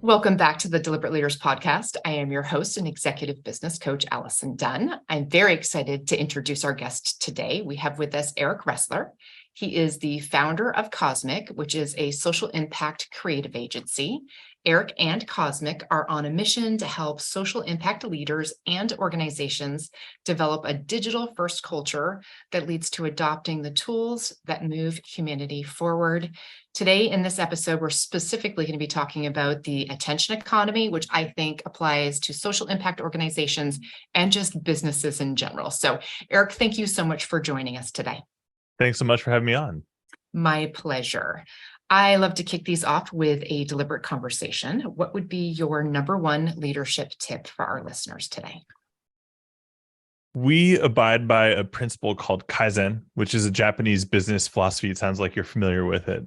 Welcome back to the Deliberate Leaders Podcast. I am your host and executive business coach, Allison Dunn. I'm very excited to introduce our guest today. We have with us Eric Ressler. He is the founder of Cosmic, which is a social impact creative agency. Eric and Cosmic are on a mission to help social impact leaders and organizations develop a digital-first culture that leads to adopting the tools that move humanity forward. Today, in this episode, we're specifically going to be talking about the attention economy, which I think applies to social impact organizations and just businesses in general. So, Eric, thank you so much for joining us today. Thanks so much for having me on. My pleasure. I love to kick these off with a deliberate conversation. What would be your number one leadership tip for our listeners today? We abide by a principle called Kaizen, which is a Japanese business philosophy. It sounds like you're familiar with it.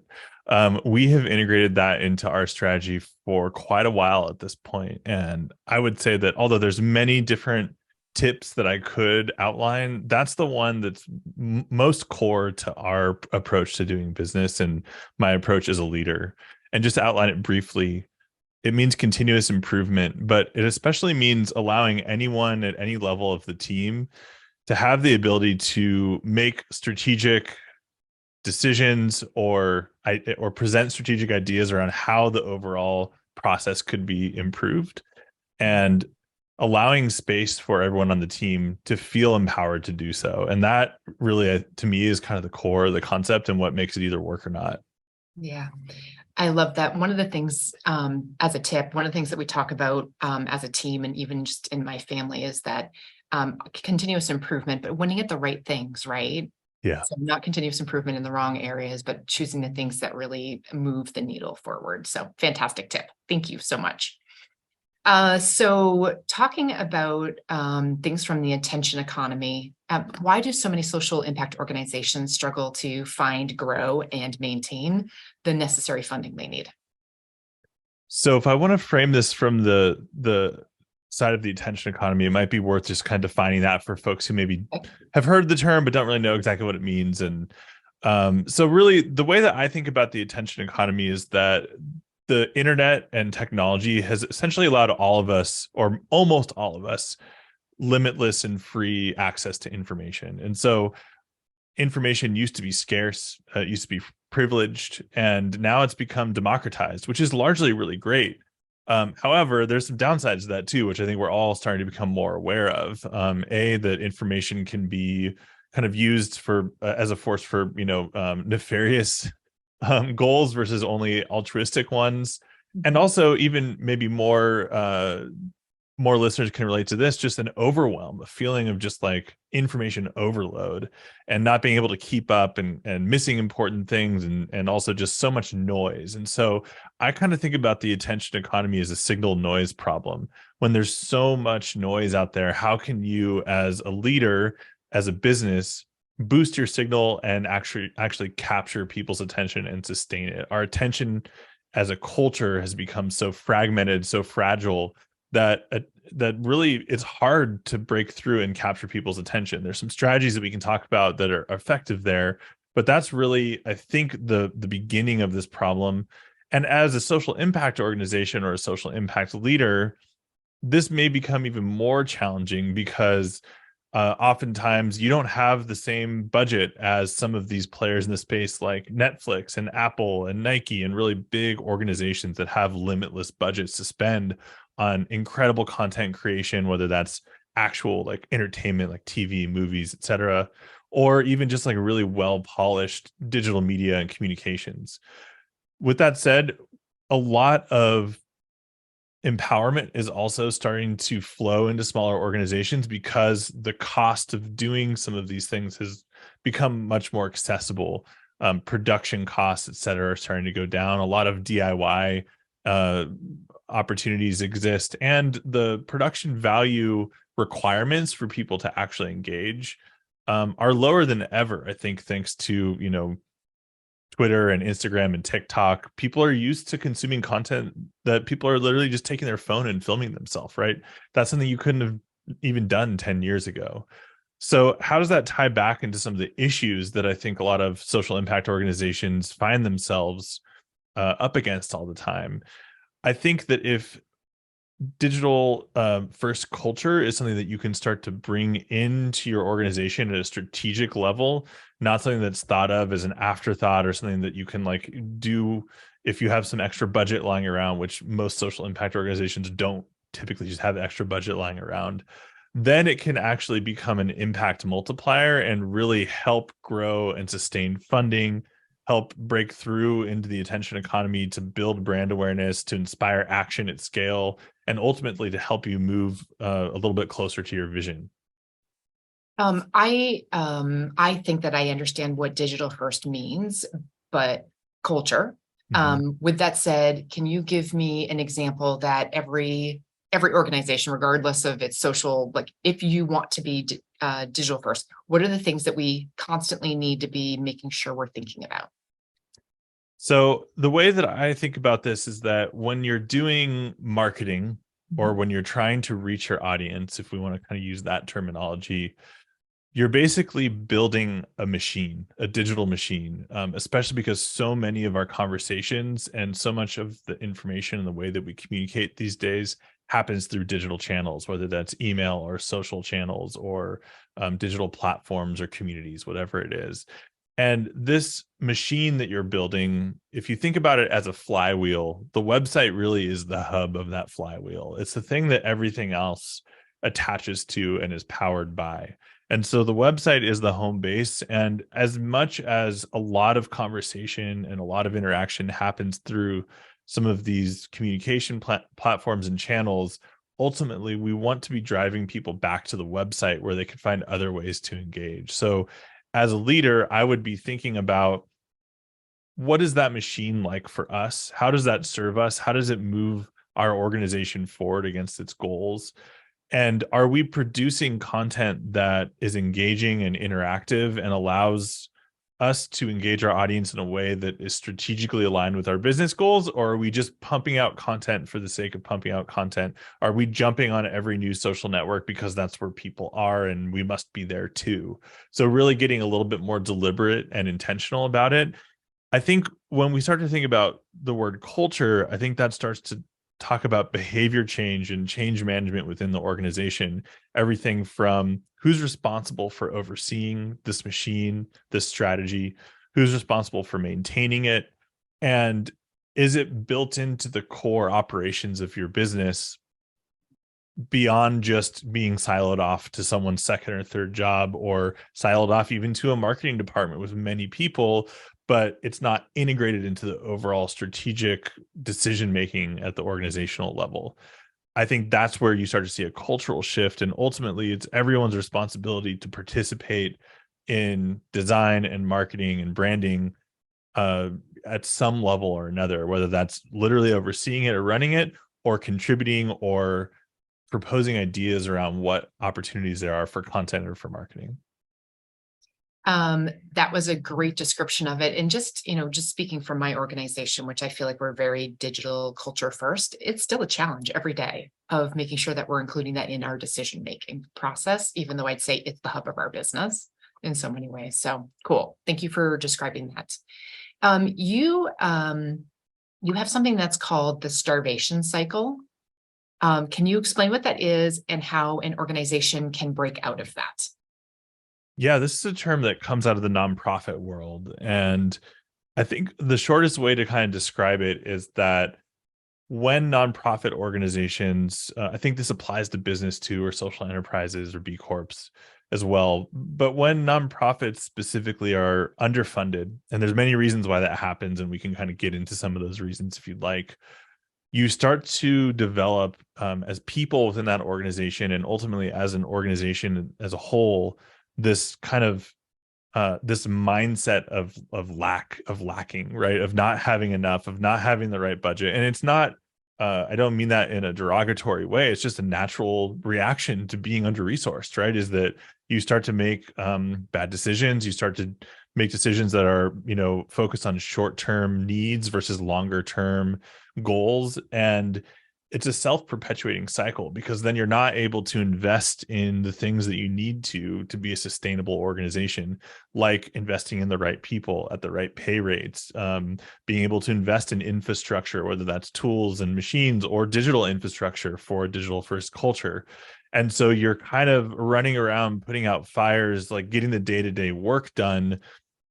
We have integrated that into our strategy for quite a while at this point. And I would say that although there's many different tips that I could outline, that's the one that's most core to our approach to doing business and my approach as a leader. And just to outline it briefly, it means continuous improvement, but it especially means allowing anyone at any level of the team to have the ability to make strategic decisions or present strategic ideas around how the overall process could be improved, and allowing space for everyone on the team to feel empowered to do so. And that really, to me, is kind of the core of the concept and what makes it either work or not. Yeah, I love that. One of the things, as a tip, one of the things that we talk about as a team and even just in my family is that continuous improvement, but winning at the right things, right? Yeah. So not continuous improvement in the wrong areas, but choosing the things that really move the needle forward. So fantastic tip. Thank you so much. So talking about things from the attention economy, why do so many social impact organizations struggle to find, grow, and maintain the necessary funding they need? So if I want to frame this from the side of the attention economy, it might be worth just kind of defining that for folks who maybe have heard the term but don't really know exactly what it means. And so really the way that I think about the attention economy is that the internet and technology has essentially allowed all of us, or almost all of us, limitless and free access to information. And so information used to be scarce, used to be privileged, and now it's become democratized, which is largely really great. However, there's some downsides to that too, which I think we're all starting to become more aware of. That information can be kind of used for as a force for nefarious goals versus only altruistic ones. And also, even maybe more listeners can relate to this, just an overwhelm, a feeling of just like information overload and not being able to keep up and missing important things, and also just so much noise. And so I kind of think about the attention economy as a signal noise problem. When there's so much noise out there, how can you as a leader, as a business, boost your signal and actually capture people's attention and sustain it? Our attention as a culture has become so fragmented, so fragile, that really it's hard to break through and capture people's attention. There's some strategies that we can talk about that are effective there, but that's really, I think, the beginning of this problem. And as a social impact organization or a social impact leader, this may become even more challenging because oftentimes you don't have the same budget as some of these players in the space like Netflix and Apple and Nike and really big organizations that have limitless budgets to spend on incredible content creation, whether that's actual like entertainment, like TV, movies, etc., or even just like really well-polished digital media and communications. With that said, a lot of empowerment is also starting to flow into smaller organizations because the cost of doing some of these things has become much more accessible. Production costs, et cetera, are starting to go down. A lot of DIY opportunities exist, and the production value requirements for people to actually engage are lower than ever, I think, thanks to Twitter and Instagram and TikTok. People are used to consuming content that people are literally just taking their phone and filming themselves, right? That's something you couldn't have even done 10 years ago. So how does that tie back into some of the issues that I think a lot of social impact organizations find themselves up against all the time? I think that if digital first culture is something that you can start to bring into your organization at a strategic level, not something that's thought of as an afterthought or something that you can like do if you have some extra budget lying around, which most social impact organizations don't typically just have extra budget lying around, then it can actually become an impact multiplier and really help grow and sustain funding, help break through into the attention economy, to build brand awareness, to inspire action at scale, and ultimately to help you move a little bit closer to your vision. I think that I understand what digital first means, but culture. With that said, can you give me an example that every organization, regardless of its social, like if you want to be digital first, what are the things that we constantly need to be making sure we're thinking about? So the way that I think about this is that when you're doing marketing or when you're trying to reach your audience, if we want to kind of use that terminology, you're basically building a machine, a digital machine, especially because so many of our conversations and so much of the information and the way that we communicate these days happens through digital channels, whether that's email or social channels or digital platforms or communities, whatever it is. And this machine that you're building, if you think about it as a flywheel, the website really is the hub of that flywheel. It's the thing that everything else attaches to and is powered by. And so the website is the home base. And as much as a lot of conversation and a lot of interaction happens through some of these communication platforms and channels, ultimately we want to be driving people back to the website where they can find other ways to engage. So as a leader, I would be thinking about, what is that machine like for us? How does that serve us? How does it move our organization forward against its goals? And are we producing content that is engaging and interactive and allows us to engage our audience in a way that is strategically aligned with our business goals? Or are we just pumping out content for the sake of pumping out content? Are we jumping on every new social network because that's where people are and we must be there too? So really getting a little bit more deliberate and intentional about it. I think when we start to think about the word culture, I think that starts to talk about behavior change and change management within the organization. Everything from who's responsible for overseeing this machine, this strategy, who's responsible for maintaining it, and is it built into the core operations of your business beyond just being siloed off to someone's second or third job, or siloed off even to a marketing department with many people, but it's not integrated into the overall strategic decision making at the organizational level. I think that's where you start to see a cultural shift. And ultimately, it's everyone's responsibility to participate in design and marketing and branding at some level or another, whether that's literally overseeing it or running it, or contributing or proposing ideas around what opportunities there are for content or for marketing. That was a great description of it. And just, just speaking from my organization, which I feel like we're very digital culture first, it's still a challenge every day of making sure that we're including that in our decision-making process, even though I'd say it's the hub of our business in so many ways. So cool. Thank you for describing that. You have something that's called the starvation cycle. Can you explain what that is and how an organization can break out of that? Yeah, this is a term that comes out of the nonprofit world. And I think the shortest way to kind of describe it is that when nonprofit organizations, I think this applies to business too, or social enterprises or B Corps as well. But when nonprofits specifically are underfunded, and there's many reasons why that happens, and we can kind of get into some of those reasons if you'd like, you start to develop as people within that organization, and ultimately as an organization as a whole, this kind of this mindset of lacking, right? Of not having enough, of not having the right budget. And it's not, I don't mean that in a derogatory way. It's just a natural reaction to being under resourced, right? Is that you start to make bad decisions. You start to make decisions that are, focused on short-term needs versus longer-term goals. And it's a self-perpetuating cycle, because then you're not able to invest in the things that you need to be a sustainable organization, like investing in the right people at the right pay rates, being able to invest in infrastructure, whether that's tools and machines or digital infrastructure for a digital first culture. And so you're kind of running around putting out fires, like getting the day-to-day work done,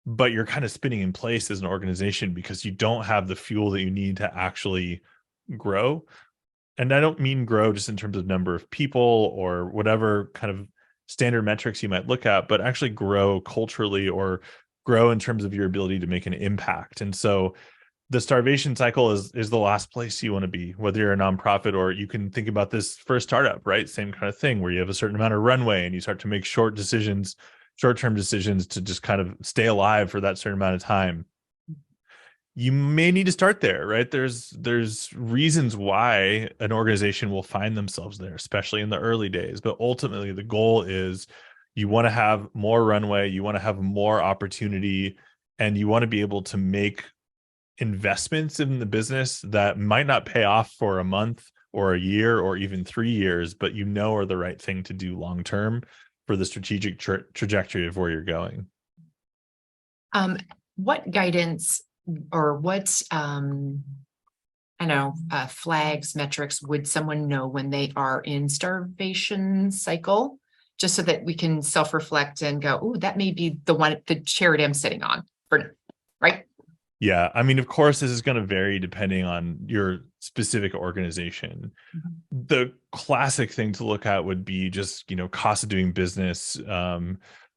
but you're kind of spinning in place as an organization because you don't have the fuel that you need to actually grow. And I don't mean grow just in terms of number of people or whatever kind of standard metrics you might look at, but actually grow culturally or grow in terms of your ability to make an impact. And so the starvation cycle is the last place you want to be, whether you're a nonprofit, or you can think about this for a startup, right? Same kind of thing, where you have a certain amount of runway and you start to make short-term decisions to just kind of stay alive for that certain amount of time. You may need to start there, right? There's reasons why an organization will find themselves there, especially in the early days. But ultimately, the goal is you want to have more runway, you want to have more opportunity, and you want to be able to make investments in the business that might not pay off for a month or a year or even 3 years, but you know are the right thing to do long term for the strategic trajectory of where you're going. What guidance or what I know flags, metrics would someone know when they are in starvation cycle, just so that we can self-reflect and go, oh, that may be the charity I'm sitting on for, right? Yeah, I mean, of course, this is going to vary depending on your specific organization. The classic thing to look at would be just, cost of doing business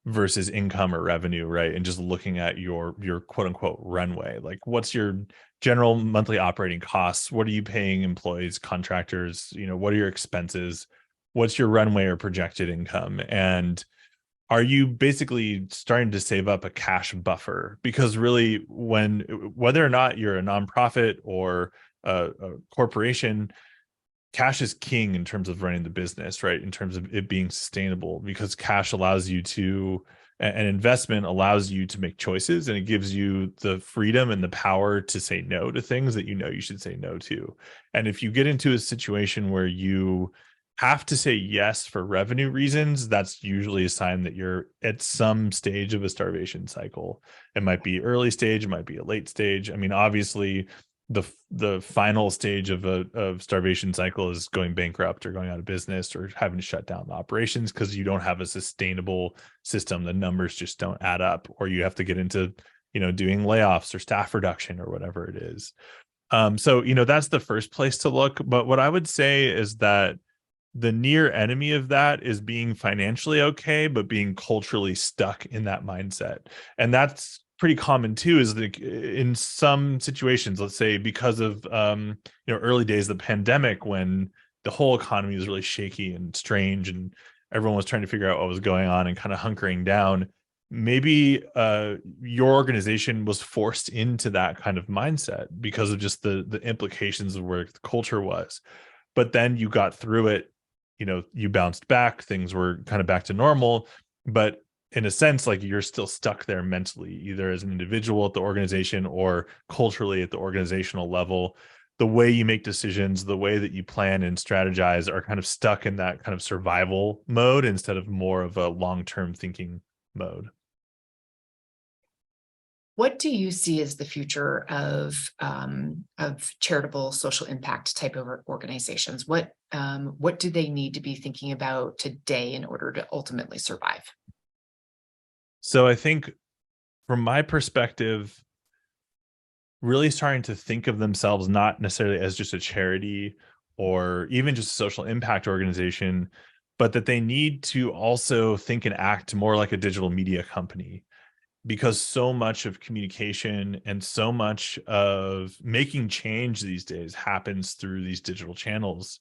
versus income or revenue, right? And just looking at your quote unquote runway. Like, what's your general monthly operating costs? What are you paying employees, contractors? What are your expenses? What's your runway or projected income? And are you basically starting to save up a cash buffer? Because really, whether or not you're a nonprofit or a corporation, cash is king in terms of running the business, right? In terms of it being sustainable, because cash allows you to, an investment allows you to make choices, and it gives you the freedom and the power to say no to things that you should say no to. And if you get into a situation where you have to say yes for revenue reasons, that's usually a sign that you're at some stage of a starvation cycle. It might be early stage, it might be a late stage. I mean, obviously, the final stage of starvation cycle is going bankrupt or going out of business or having to shut down the operations because you don't have a sustainable system. The numbers just don't add up, or you have to get into doing layoffs or staff reduction or whatever it is. So that's the first place to look. But what I would say is that the near enemy of that is being financially okay, but being culturally stuck in that mindset. And that's pretty common too, is like in some situations, let's say because of early days of the pandemic, when the whole economy was really shaky and strange and everyone was trying to figure out what was going on and kind of hunkering down. Maybe your organization was forced into that kind of mindset because of just the implications of where the culture was. But then you got through it, you bounced back, things were kind of back to normal. But in a sense, like, you're still stuck there mentally, either as an individual at the organization or culturally at the organizational level. The way you make decisions, the way that you plan and strategize are kind of stuck in that kind of survival mode instead of more of a long-term thinking mode. What do you see as the future of charitable social impact type of organizations? What do they need to be thinking about today in order to ultimately survive? So I think, from my perspective, really starting to think of themselves not necessarily as just a charity or even just a social impact organization, but that they need to also think and act more like a digital media company, because so much of communication and so much of making change these days happens through these digital channels.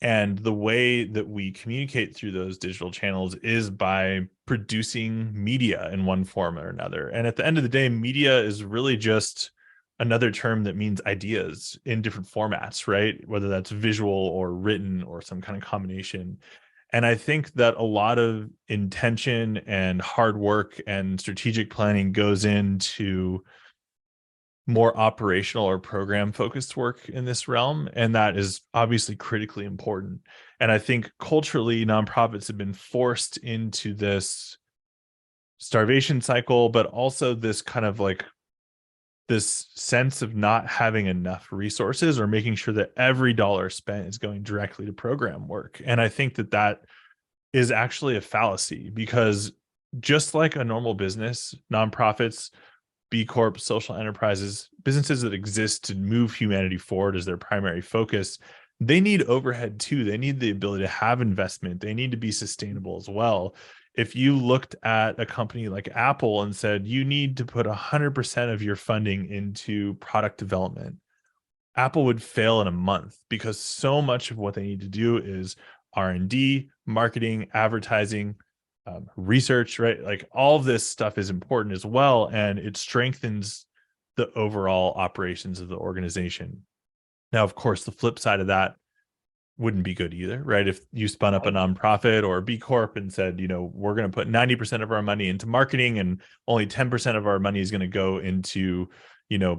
And the way that we communicate through those digital channels is by producing media in one form or another. And at the end of the day, media is really just another term that means ideas in different formats, right? Whether that's visual or written or some kind of combination. And I think that a lot of intention and hard work and strategic planning goes into more operational or program focused work in this realm. And that is obviously critically important. And I think culturally, nonprofits have been forced into this starvation cycle, but also this kind of like this sense of not having enough resources or making sure that every dollar spent is going directly to program work. And I think that that is actually a fallacy, because just like a normal business, nonprofits, B Corp, social enterprises, businesses that exist to move humanity forward as their primary focus, they need overhead too. They need the ability to have investment. They need to be sustainable as well. If you looked at a company like Apple and said, you need to put 100% of your funding into product development, Apple would fail in a month, because so much of what they need to do is R&D, marketing, advertising, research, right? Like all of this stuff is important as well, and it strengthens the overall operations of the organization. Now, of course, the flip side of that wouldn't be good either, right? If you spun up a Right. nonprofit or a B Corp and said, we're going to put 90% of our money into marketing and only 10% of our money is going to go into,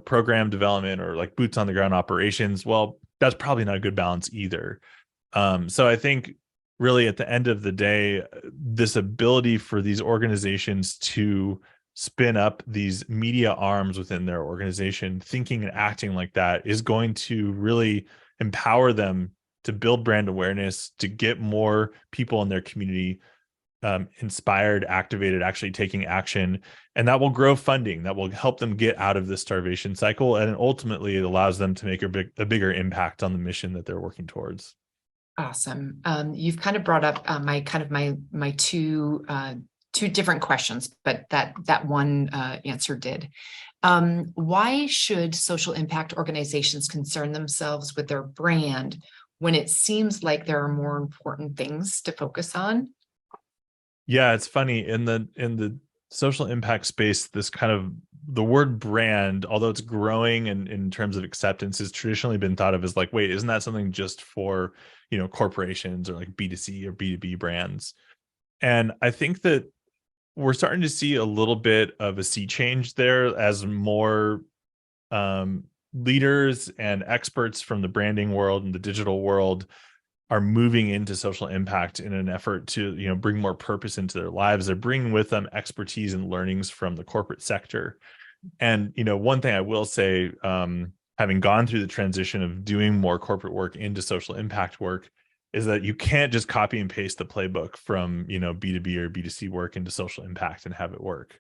program development or like boots on the ground operations, well, that's probably not a good balance either. So I think really at the end of the day, this ability for these organizations to spin up these media arms within their organization, thinking and acting like that, is going to really empower them to build brand awareness, to get more people in their community inspired, activated, actually taking action. And that will grow funding, that will help them get out of the starvation cycle. And ultimately, it allows them to make a bigger impact on the mission that they're working towards. Awesome. You've kind of brought up my two different questions, but that one answer did. Why should social impact organizations concern themselves with their brand when it seems like there are more important things to focus on? Yeah, it's funny in the social impact space, this kind of the word brand, although it's growing and in terms of acceptance, has traditionally been thought of as like, wait, isn't that something just for, corporations or like B2C or B2B brands? And I think that we're starting to see a little bit of a sea change there as more leaders and experts from the branding world and the digital world are moving into social impact in an effort to bring more purpose into their lives. They're bringing with them expertise and learnings from the corporate sector. And one thing I will say, having gone through the transition of doing more corporate work into social impact work, is that you can't just copy and paste the playbook from B2B or B2C work into social impact and have it work.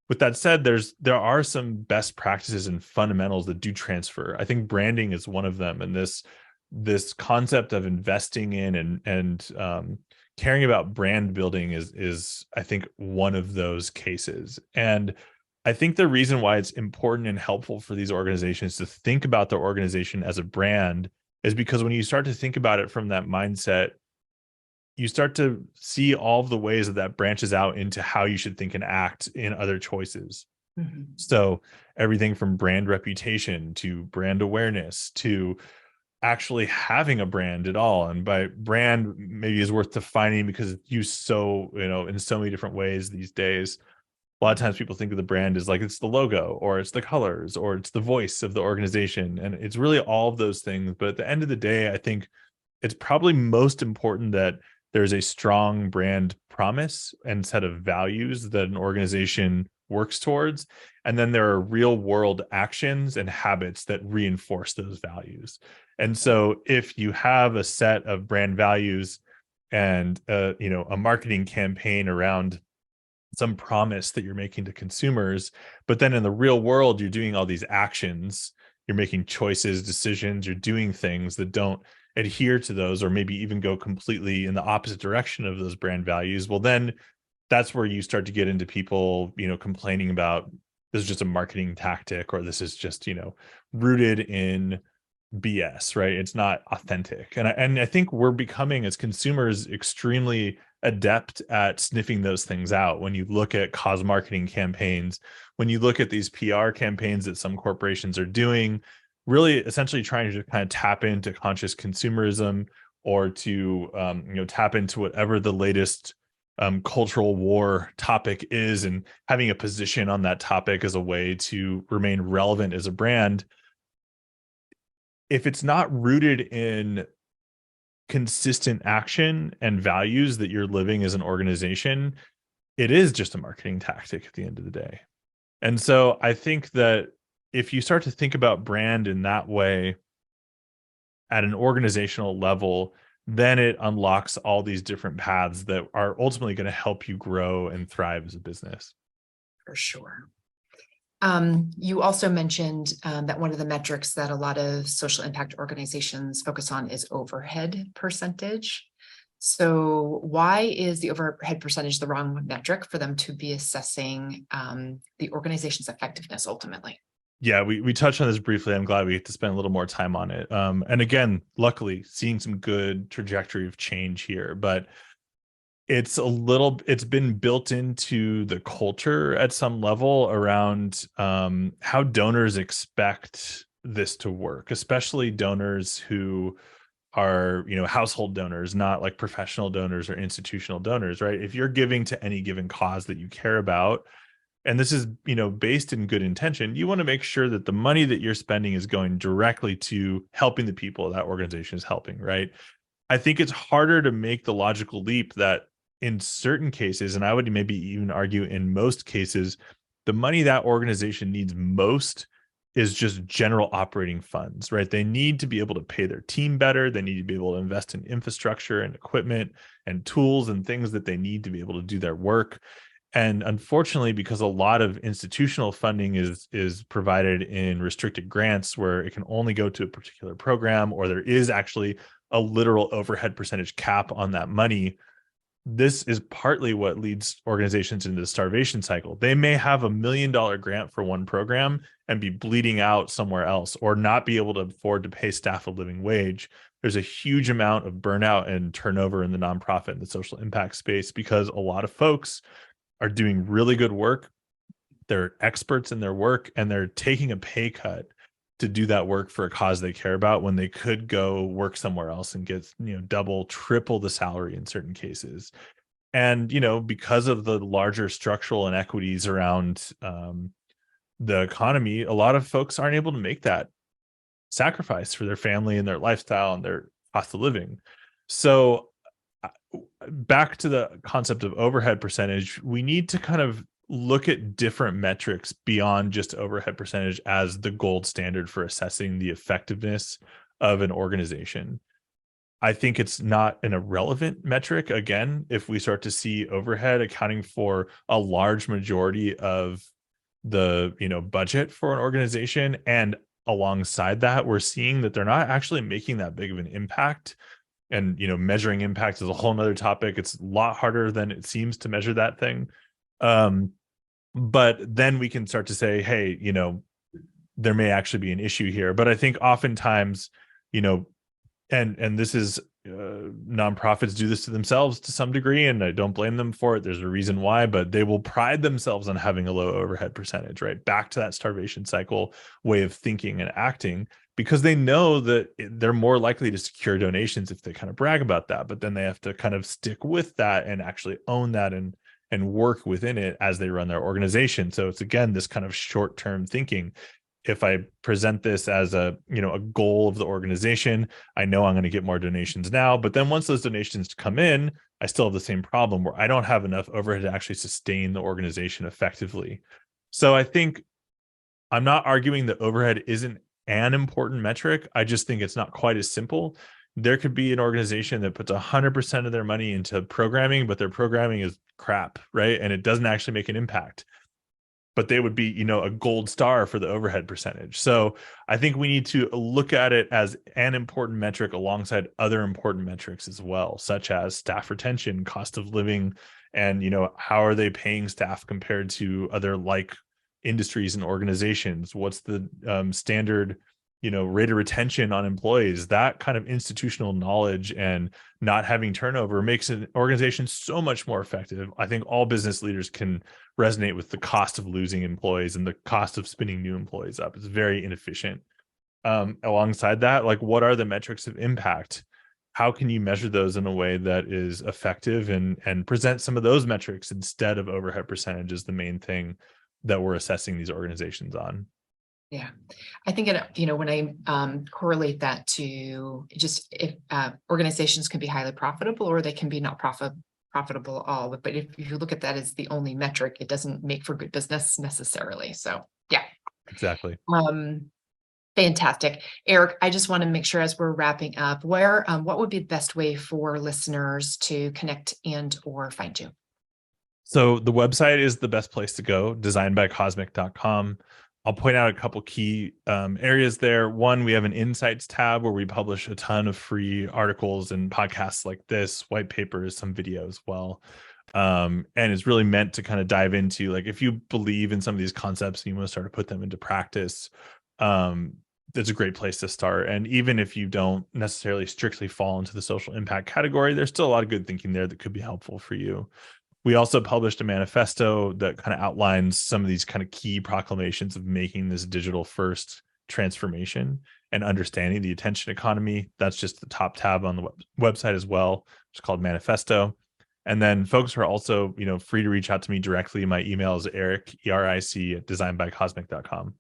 With that said, there are some best practices and fundamentals that do transfer. I think branding is one of them, and this concept of investing in and caring about brand building is I think one of those cases. And I think the reason why it's important and helpful for these organizations to think about their organization as a brand is because when you start to think about it from that mindset, you start to see all of the ways that that branches out into how you should think and act in other choices. Mhm. So everything from brand reputation to brand awareness to actually having a brand at all. And by brand maybe is worth defining because it's used so, in so many different ways these days. A lot of times people think of the brand as like it's the logo or it's the colors or it's the voice of the organization. And it's really all of those things. But at the end of the day, I think it's probably most important that there's a strong brand promise and set of values that an organization works towards. And then there are real world actions and habits that reinforce those values. And so if you have a set of brand values and a marketing campaign around some promise that you're making to consumers, but then in the real world, you're doing all these actions, you're making choices, decisions, you're doing things that don't adhere to those, or maybe even go completely in the opposite direction of those brand values. Well, then that's where you start to get into people, complaining about this is just a marketing tactic, or this is just, rooted in BS, right? It's not authentic. And I think we're becoming as consumers extremely adept at sniffing those things out. When you look at cause marketing campaigns, when you look at these PR campaigns that some corporations are doing, really essentially trying to kind of tap into conscious consumerism or to tap into whatever the latest cultural war topic is, and having a position on that topic as a way to remain relevant as a brand, if it's not rooted in consistent action and values that you're living as an organization, it is just a marketing tactic at the end of the day. And so I think that if you start to think about brand in that way at an organizational level, then it unlocks all these different paths that are ultimately going to help you grow and thrive as a business. For sure. You also mentioned that one of the metrics that a lot of social impact organizations focus on is overhead percentage. So why is the overhead percentage the wrong metric for them to be assessing the organization's effectiveness ultimately? Yeah, we touched on this briefly. I'm glad we get to spend a little more time on it. And again, luckily, seeing some good trajectory of change here, but it's been built into the culture at some level around how donors expect this to work, especially donors who are, household donors, not like professional donors or institutional donors, right? If you're giving to any given cause that you care about, and this is, based in good intention, you want to make sure that the money that you're spending is going directly to helping the people that organization is helping, right? I think it's harder to make the logical leap that in certain cases, and I would maybe even argue in most cases, the money that organization needs most is just general operating funds, right? They need to be able to pay their team better. They need to be able to invest in infrastructure and equipment and tools and things that they need to be able to do their work. And unfortunately, because a lot of institutional funding is provided in restricted grants where it can only go to a particular program, or there is actually a literal overhead percentage cap on that money, this is partly what leads organizations into the starvation cycle. They may have $1 million grant for one program and be bleeding out somewhere else, or not be able to afford to pay staff a living wage. There's a huge amount of burnout and turnover in the nonprofit and the social impact space because a lot of folks are doing really good work. They're experts in their work, and they're taking a pay cut to do that work for a cause they care about when they could go work somewhere else and get, double, triple the salary in certain cases. And, because of the larger structural inequities around the economy, a lot of folks aren't able to make that sacrifice for their family and their lifestyle and their cost of living. So back to the concept of overhead percentage, we need to kind of look at different metrics beyond just overhead percentage as the gold standard for assessing the effectiveness of an organization. I think it's not an irrelevant metric. Again, if we start to see overhead accounting for a large majority of the, budget for an organization, and alongside that, we're seeing that they're not actually making that big of an impact. And, measuring impact is a whole nother topic. It's a lot harder than it seems to measure that thing. But then we can start to say, hey, there may actually be an issue here. But I think oftentimes, and this is nonprofits do this to themselves to some degree, and I don't blame them for it. There's a reason why, but they will pride themselves on having a low overhead percentage, right? Back to that starvation cycle way of thinking and acting, because they know that they're more likely to secure donations if they kind of brag about that. But then they have to kind of stick with that and actually own that and work within it as they run their organization. So it's, again, this kind of short-term thinking. If I present this as a goal of the organization, I know I'm going to get more donations now, but then once those donations come in, I still have the same problem where I don't have enough overhead to actually sustain the organization effectively. So I think I'm not arguing that overhead isn't an important metric. I just think it's not quite as simple. There could be an organization that puts 100% of their money into programming, but their programming is crap, right? And it doesn't actually make an impact, but they would be, a gold star for the overhead percentage. So I think we need to look at it as an important metric alongside other important metrics as well, such as staff retention, cost of living, and, how are they paying staff compared to other like industries and organizations? What's the standard, rate of retention on employees? That kind of institutional knowledge and not having turnover makes an organization so much more effective. I think all business leaders can resonate with the cost of losing employees and the cost of spinning new employees up. It's very inefficient. Alongside that, like, what are the metrics of impact? how can you measure those in a way that is effective and present some of those metrics instead of overhead percentage is the main thing that we're assessing these organizations on. Yeah, I think, when I correlate that to just if organizations can be highly profitable or they can be not profitable at all. But if you look at that as the only metric, it doesn't make for good business necessarily. So yeah. Exactly. Fantastic. Eric, I just want to make sure as we're wrapping up, what would be the best way for listeners to connect and or find you? So the website is the best place to go, designbycosmic.com. I'll point out a couple key areas there. One, we have an insights tab where we publish a ton of free articles and podcasts like this, white papers, some video as well. And it's really meant to kind of dive into, like, if you believe in some of these concepts and you want to start to put them into practice, that's a great place to start. And even if you don't necessarily strictly fall into the social impact category, there's still a lot of good thinking there that could be helpful for you. We also published a manifesto that kind of outlines some of these kind of key proclamations of making this digital first transformation and understanding the attention economy. That's just the top tab on the website as well. It's called Manifesto. And then folks are also, free to reach out to me directly. My email is Eric, ERIC, at designbycosmic.com.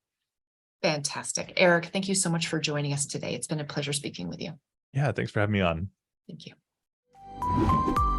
Fantastic. Eric, thank you so much for joining us today. It's been a pleasure speaking with you. Yeah, thanks for having me on. Thank you.